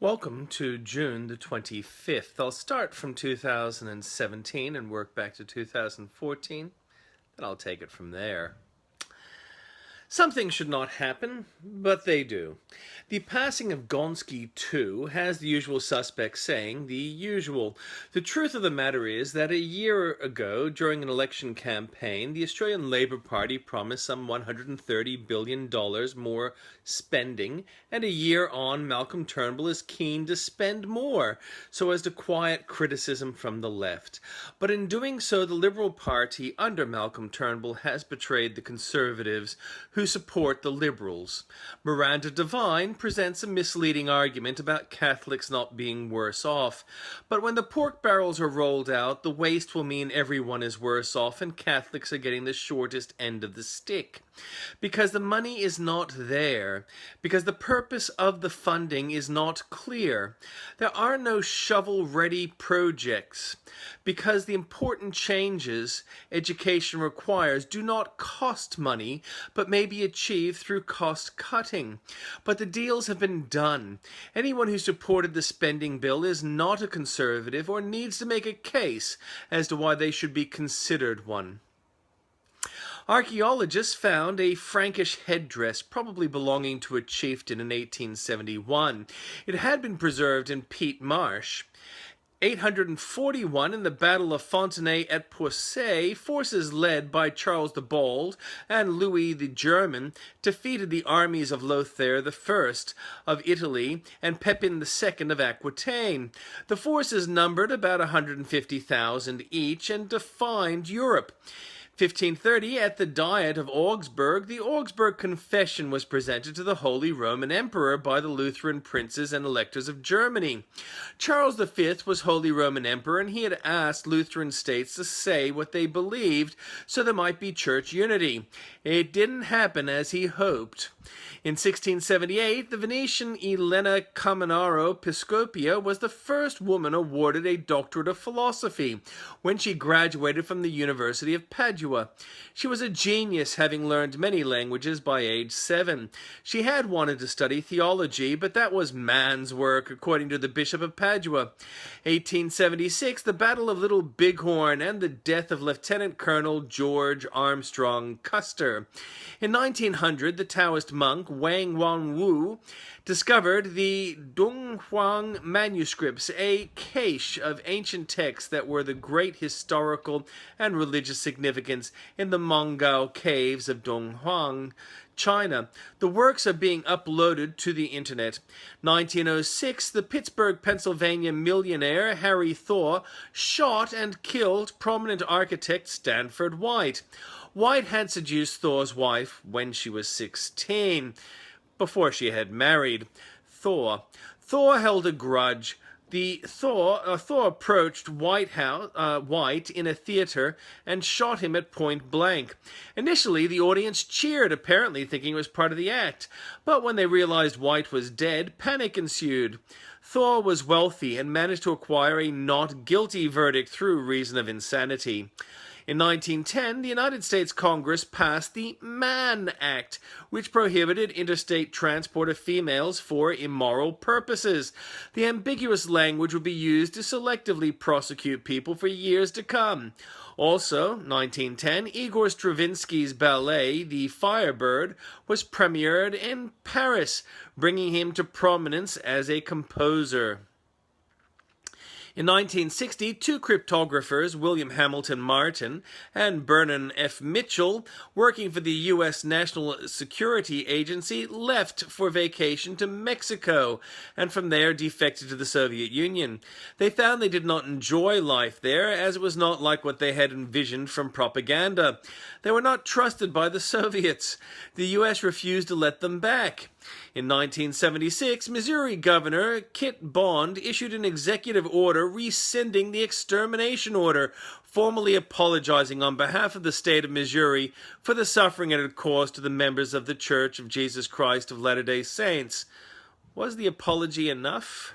Welcome to June the 25th. I'll start from 2017 and work back to 2014, then I'll take it from there. Some things should not happen, but they do. The passing of Gonski too has the usual suspects saying the usual. The truth of the matter is that a year ago, during an election campaign, the Australian Labor Party promised some $130 billion more spending, and a year on, Malcolm Turnbull is keen to spend more, so as to quiet criticism from the left. But in doing so, the Liberal Party, under Malcolm Turnbull, has betrayed the Conservatives, who support the Liberals. Miranda Devine presents a misleading argument about Catholics not being worse off. But when the pork barrels are rolled out, the waste will mean everyone is worse off and Catholics are getting the shortest end of the stick. Because the money is not there. Because the purpose of the funding is not clear. There are no shovel-ready projects. Because the important changes education requires do not cost money, but may be achieved through cost cutting. But the deals have been done. Anyone who supported the spending bill is not a conservative or needs to make a case as to why they should be considered one. Archaeologists found a Frankish headdress probably belonging to a chieftain in 1871. It had been preserved in Peat Marsh. 841, in the Battle of Fontenay at Poissy, forces led by Charles the Bald and Louis the German defeated the armies of Lothair I of Italy and Pepin II of Aquitaine. The forces numbered about 150,000 each and defined Europe. 1530, at the Diet of Augsburg, the Augsburg Confession was presented to the Holy Roman Emperor by the Lutheran princes and electors of Germany. Charles V was Holy Roman Emperor, and he had asked Lutheran states to say what they believed so there might be church unity. It didn't happen as he hoped. In 1678, the Venetian Elena Caminaro Piscopia was the first woman awarded a doctorate of philosophy when she graduated from the University of Padua. She was a genius, having learned many languages by age 7. She had wanted to study theology, but that was man's work, according to the Bishop of Padua. 1876, the Battle of Little Bighorn and the death of Lieutenant Colonel George Armstrong Custer. In 1900, the Taoist monk Wang Wanwu discovered the Dunhuang manuscripts, a cache of ancient texts that were the great historical and religious significance in the Mongao caves of Dunhuang, China. The works are being uploaded to the internet. 1906, the Pittsburgh, Pennsylvania millionaire Harry Thor shot and killed prominent architect Stanford White. White had seduced Thor's wife when she was 16, before she had married Thor. Thor held a grudge. Thor approached White in a theater and shot him at point blank. Initially, the audience cheered, apparently thinking it was part of the act. But when they realized White was dead, panic ensued. Thor was wealthy and managed to acquire a not guilty verdict through reason of insanity. In 1910, the United States Congress passed the Mann Act, which prohibited interstate transport of females for immoral purposes. The ambiguous language would be used to selectively prosecute people for years to come. Also, 1910, Igor Stravinsky's ballet, The Firebird, was premiered in Paris, bringing him to prominence as a composer. In 1960, two cryptographers, William Hamilton Martin and Vernon F. Mitchell, working for the U.S. National Security Agency, left for vacation to Mexico, and from there defected to the Soviet Union. They found they did not enjoy life there, as it was not like what they had envisioned from propaganda. They were not trusted by the Soviets. The U.S. refused to let them back. In 1976, Missouri Governor Kit Bond issued an executive order rescinding the extermination order, formally apologizing on behalf of the state of Missouri for the suffering it had caused to the members of the Church of Jesus Christ of Latter-day Saints. Was the apology enough?